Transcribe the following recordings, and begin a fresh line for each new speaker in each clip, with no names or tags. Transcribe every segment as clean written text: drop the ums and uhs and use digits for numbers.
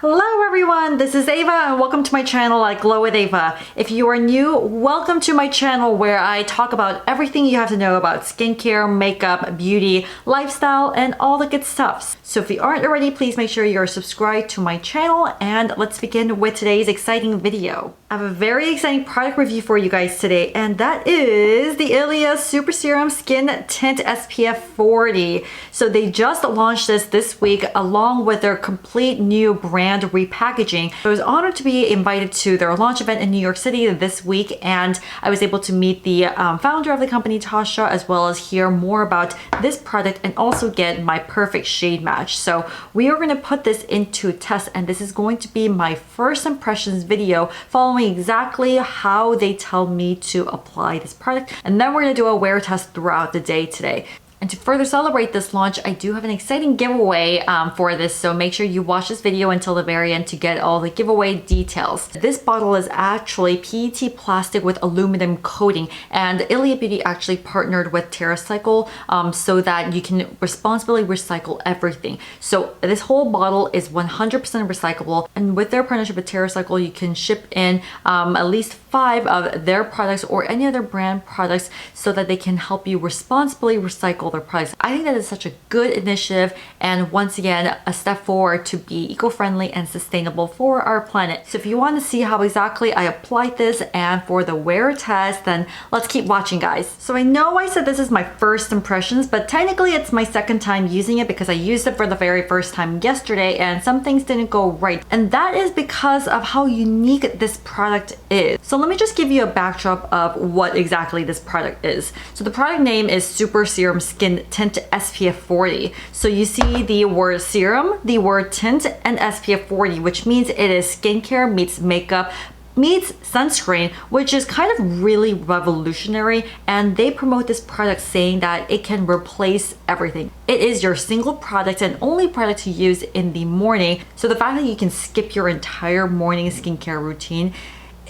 Hello everyone, this is Ava and welcome to my channel at Glow with Ava. If you are new, welcome to my channel where I talk about everything you have to know about skincare, makeup, beauty, lifestyle, and all the good stuff. So if you aren't already, please make sure you're subscribed to my channel and let's begin with today's exciting video. I have a very exciting product review for you guys today, and that is the ILIA Super Serum Skin Tint SPF 40. So they just launched this week along with their complete new brand repackaging. I was honored to be invited to their launch event in New York City this week, and I was able to meet the founder of the company, Tasha, as well as hear more about this product and also get my perfect shade match. So we are going to put this into a test, and this is going to be my first impressions video following exactly how they tell me to apply this product, and then we're going to do a wear test throughout the day today. And to further celebrate this launch, I do have an exciting giveaway for this, so make sure you watch this video until the very end to get all the giveaway details. This bottle is actually PET plastic with aluminum coating, and ILIA Beauty actually partnered with TerraCycle so that you can responsibly recycle everything. So this whole bottle is 100% recyclable, and with their partnership with TerraCycle, you can ship in at least 5 of their products or any other brand products so that they can help you responsibly recycle their products. I think that is such a good initiative, and once again a step forward to be eco-friendly and sustainable for our planet. So if you want to see how exactly I applied this and for the wear test, then let's keep watching, guys. So I know I said this is my first impressions, but technically it's my second time using it because I used it for the very first time yesterday and some things didn't go right, and that is because of how unique this product is. So let me just give you a backdrop of what exactly this product is. So the product name is Super Serum Skin Tint SPF 40. So you see the word serum, the word tint, and SPF 40, which means it is skincare meets makeup meets sunscreen, which is kind of really revolutionary, and they promote this product saying that it can replace everything. It is your single product and only product to use in the morning. So the fact that you can skip your entire morning skincare routine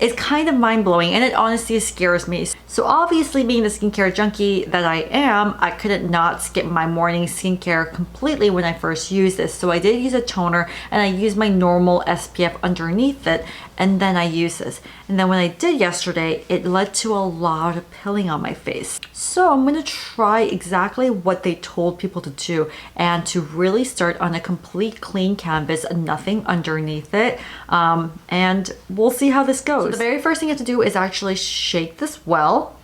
is kind of mind-blowing, and it honestly scares me. So obviously, being the skincare junkie that I am, I couldn't not skip my morning skincare completely when I first used this. So I did use a toner and I used my normal SPF underneath it, and then I used this. And then when I did yesterday, it led to a lot of peeling on my face. So I'm gonna try exactly what they told people to do and to really start on a complete clean canvas, nothing underneath it, and we'll see how this goes. So the very first thing you have to do is actually shake this well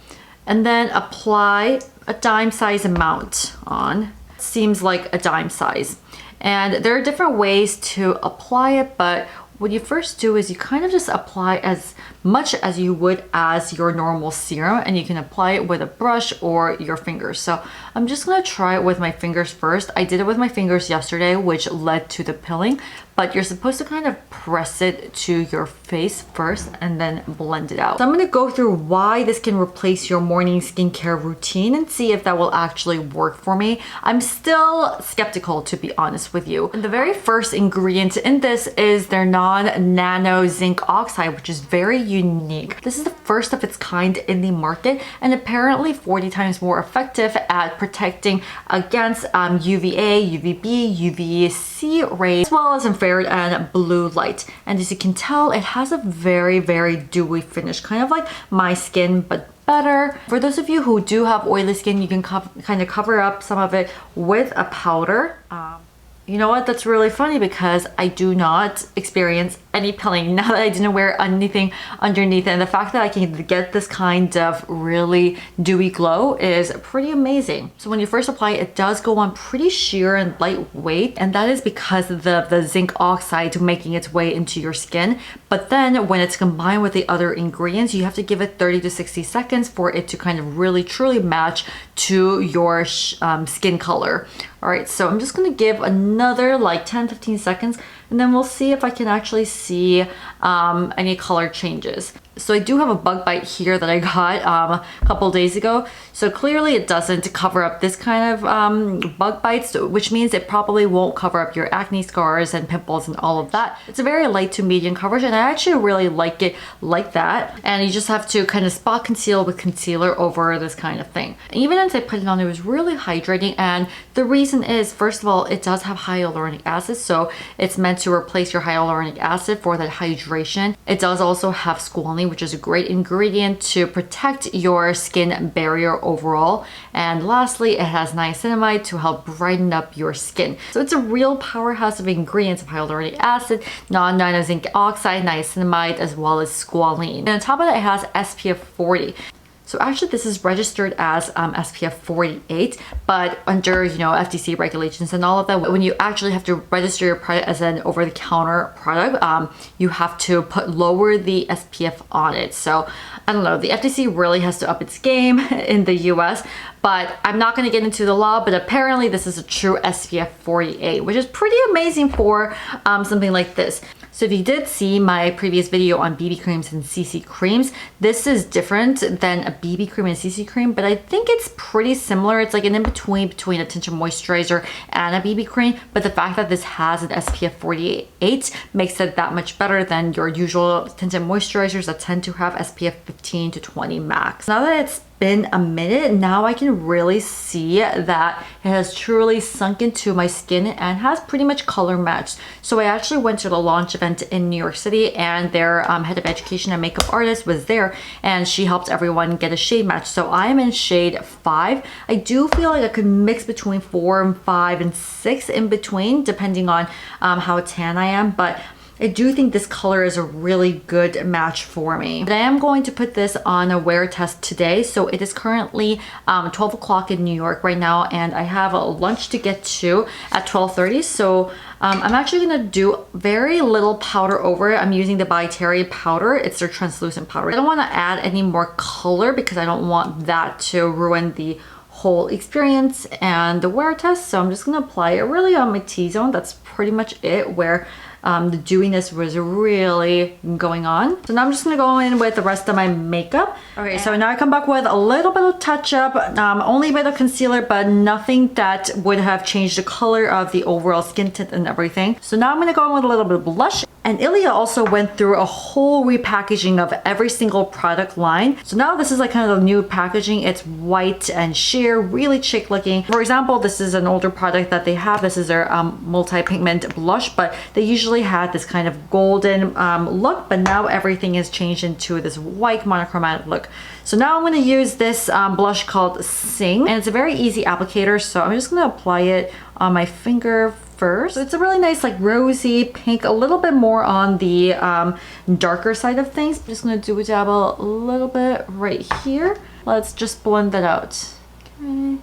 and then apply a dime size amount on. Seems like a dime size. And there are different ways to apply it, but what you first do is you kind of just apply as much as you would as your normal serum, and you can apply it with a brush or your fingers. So I'm just gonna try it with my fingers first. I did it with my fingers yesterday, which led to the peeling, but you're supposed to kind of press it to your face first and then blend it out. So I'm gonna go through why this can replace your morning skincare routine and see if that will actually work for me. I'm still skeptical, to be honest with you. And the very first ingredient in this is their non-nano zinc oxide, which is very unique. This is the first of its kind in the market, and apparently 40 times more effective at protecting against UVA, UVB, UVC rays, as well as infrared and blue light. And as you can tell, it has a very, very dewy finish, kind of like my skin, but better. For those of you who do have oily skin, you can kind of cover up some of it with a powder. You know what? That's really funny because I do not experience any peeling now that I didn't wear anything underneath it. And the fact that I can get this kind of really dewy glow is pretty amazing. So when you first apply it, it does go on pretty sheer and lightweight, and that is because of the zinc oxide making its way into your skin. But then when it's combined with the other ingredients, you have to give it 30 to 60 seconds for it to kind of really truly match to your skin color. All right, so I'm just gonna give another like 10-15 seconds, and then we'll see if I can actually see any color changes. So I do have a bug bite here that I got a couple days ago. So clearly it doesn't cover up this kind of bug bites, which means it probably won't cover up your acne scars and pimples and all of that. It's a very light to medium coverage, and I actually really like it like that. And you just have to kind of spot conceal with concealer over this kind of thing. Even as I put it on, it was really hydrating, and the reason is, first of all, it does have hyaluronic acid, so it's meant to replace your hyaluronic acid for that hydration. It does also have squalene, which is a great ingredient to protect your skin barrier overall. And lastly, it has niacinamide to help brighten up your skin. So it's a real powerhouse of ingredients of hyaluronic acid, non-zinc oxide, niacinamide, as well as squalene. And on top of that, it has SPF 40. So actually this is registered as SPF 48, but under, you know, FTC regulations and all of that, when you actually have to register your product as an over-the-counter product, you have to lower the SPF on it. So I don't know, the FTC really has to up its game in the US, but I'm not going to get into the law, but apparently this is a true SPF 48, which is pretty amazing for something like this. So if you did see my previous video on BB creams and CC creams, this is different than a BB cream and CC cream, but I think it's pretty similar. It's like an in-between between a tinted moisturizer and a BB cream, but the fact that this has an SPF 48 makes it that much better than your usual tinted moisturizers that tend to have SPF 15 to 20 max. Now that it's been a minute, now I can really see that it has truly sunk into my skin and has pretty much color matched. So I actually went to the launch event in New York City, and their head of education and makeup artist was there, and she helped everyone get a shade match. So I am in shade 5. I do feel like I could mix between 4 and 5 and 6 in between, depending on how tan I am, but I do think this color is a really good match for me. But I am going to put this on a wear test today. So it is currently 12 o'clock in New York right now, and I have a lunch to get to at 12:30. So I'm actually gonna do very little powder over it. I'm using the By Terry powder. It's their translucent powder. I don't wanna add any more color because I don't want that to ruin the whole experience and the wear test. So I'm just gonna apply it really on my T-zone. That's pretty much it, where the dewiness was really going on. So now I'm just gonna go in with the rest of my makeup. Okay, so now I come back with a little bit of touch up, only a bit of concealer, but nothing that would have changed the color of the overall skin tint and everything. So now I'm gonna go in with a little bit of blush. And ILIA also went through a whole repackaging of every single product line. So now this is like kind of a new packaging. It's white and sheer, really chic looking. For example, this is an older product that they have. This is their multi-pigment blush, but they usually had this kind of golden look, but now everything has changed into this white monochromatic look. So now I'm gonna use this blush called Sing, and it's a very easy applicator. So I'm just gonna apply it on my finger first. So it's a really nice like rosy pink, a little bit more on the darker side of things. I'm just gonna dabble a little bit right here. Let's just blend that out. Okay.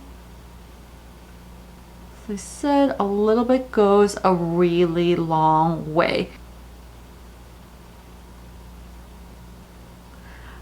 As I said, a little bit goes a really long way.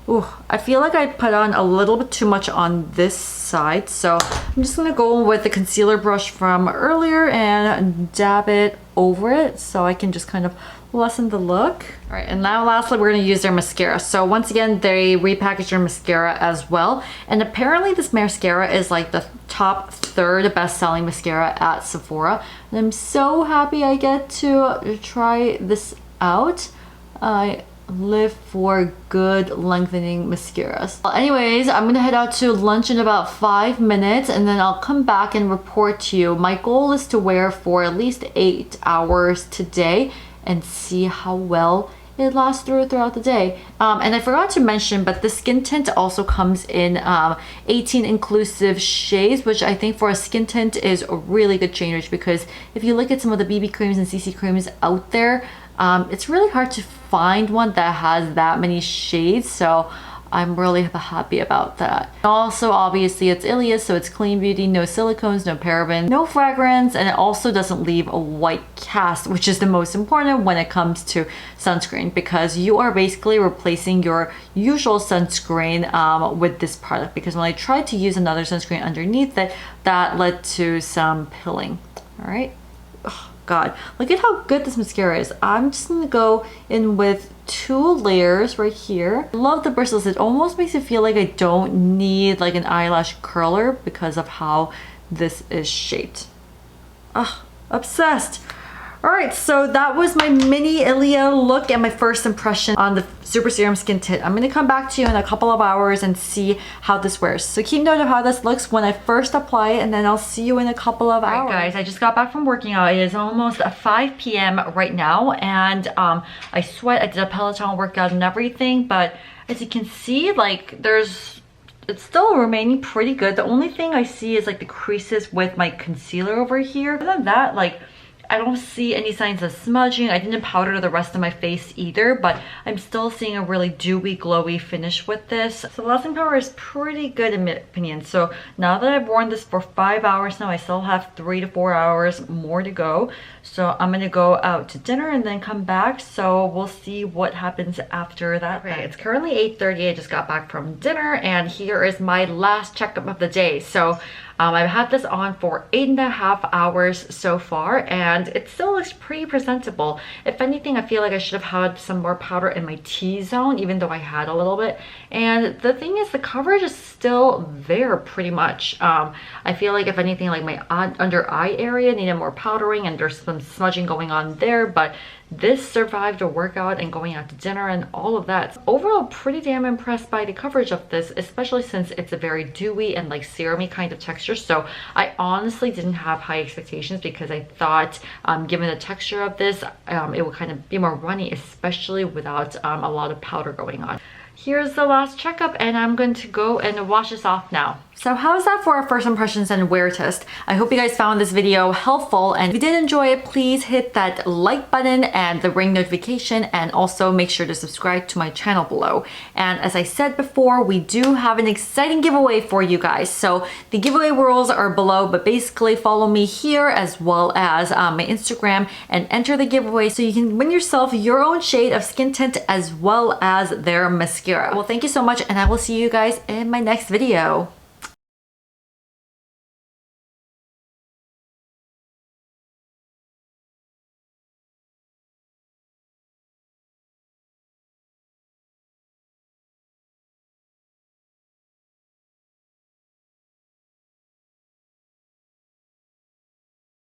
Ooh, I feel like I put on a little bit too much on this side, so I'm just gonna go with the concealer brush from earlier and dab it over it so I can just kind of lessen the look. All right, and now lastly, we're gonna use their mascara. So once again, they repackaged their mascara as well. And apparently this mascara is like the top 3rd best-selling mascara at Sephora. And I'm so happy I get to try this out. I live for good lengthening mascaras. Well, anyways, I'm gonna head out to lunch in about 5 minutes, and then I'll come back and report to you. My goal is to wear for at least 8 hours today and see how well it lasts throughout the day. And I forgot to mention, but the skin tint also comes in 18 inclusive shades, which I think for a skin tint is a really good change, because if you look at some of the BB creams and CC creams out there, it's really hard to find one that has that many shades, so I'm really happy about that. Also, obviously, it's ILIA, so it's clean beauty, no silicones, no paraben, no fragrance, and it also doesn't leave a white cast, which is the most important when it comes to sunscreen, because you are basically replacing your usual sunscreen with this product. Because when I tried to use another sunscreen underneath it, that led to some pilling. All right. God, look at how good this mascara is. I'm just gonna go in with 2 layers right here. Love the bristles. It almost makes it feel like I don't need like an eyelash curler because of how this is shaped. Ugh, obsessed. All right, so that was my mini ILIA look and my first impression on the Super Serum Skin Tint. I'm gonna come back to you in a couple of hours and see how this wears. So keep note of how this looks when I first apply it, and then I'll see you in a couple of hours. All right, guys, I just got back from working out. It is almost 5 p.m. right now, and I sweat. I did a Peloton workout and everything, but as you can see, like it's still remaining pretty good. The only thing I see is like the creases with my concealer over here. Other than that, like I don't see any signs of smudging. I didn't powder the rest of my face either, but I'm still seeing a really dewy, glowy finish with this. So the lasting power is pretty good in my opinion. So now that I've worn this for 5 hours now, I still have 3 to 4 hours more to go. So I'm gonna go out to dinner and then come back. So we'll see what happens after that. Okay, it's currently 8:30. I just got back from dinner, and here is my last checkup of the day. So I've had this on for 8.5 hours so far, and it still looks pretty presentable. If anything, I feel like I should have had some more powder in my T-zone, even though I had a little bit. And the thing is, the coverage is still there pretty much. I feel like if anything, like my under eye area needed more powdering, and there's some smudging going on there, but this survived a workout and going out to dinner and all of that. Overall, pretty damn impressed by the coverage of this, especially since it's a very dewy and like serum-y kind of texture. So I honestly didn't have high expectations because I thought given the texture of this, it would kind of be more runny, especially without a lot of powder going on. Here's the last checkup, and I'm going to go and wash this off now. So how's that for our first impressions and wear test? I hope you guys found this video helpful, and if you did enjoy it, please hit that like button and the ring notification, and also make sure to subscribe to my channel below. And as I said before, we do have an exciting giveaway for you guys. So the giveaway rules are below, but basically follow me here as well as my Instagram and enter the giveaway so you can win yourself your own shade of skin tint as well as their mascara. Well, thank you so much, and I will see you guys in my next video.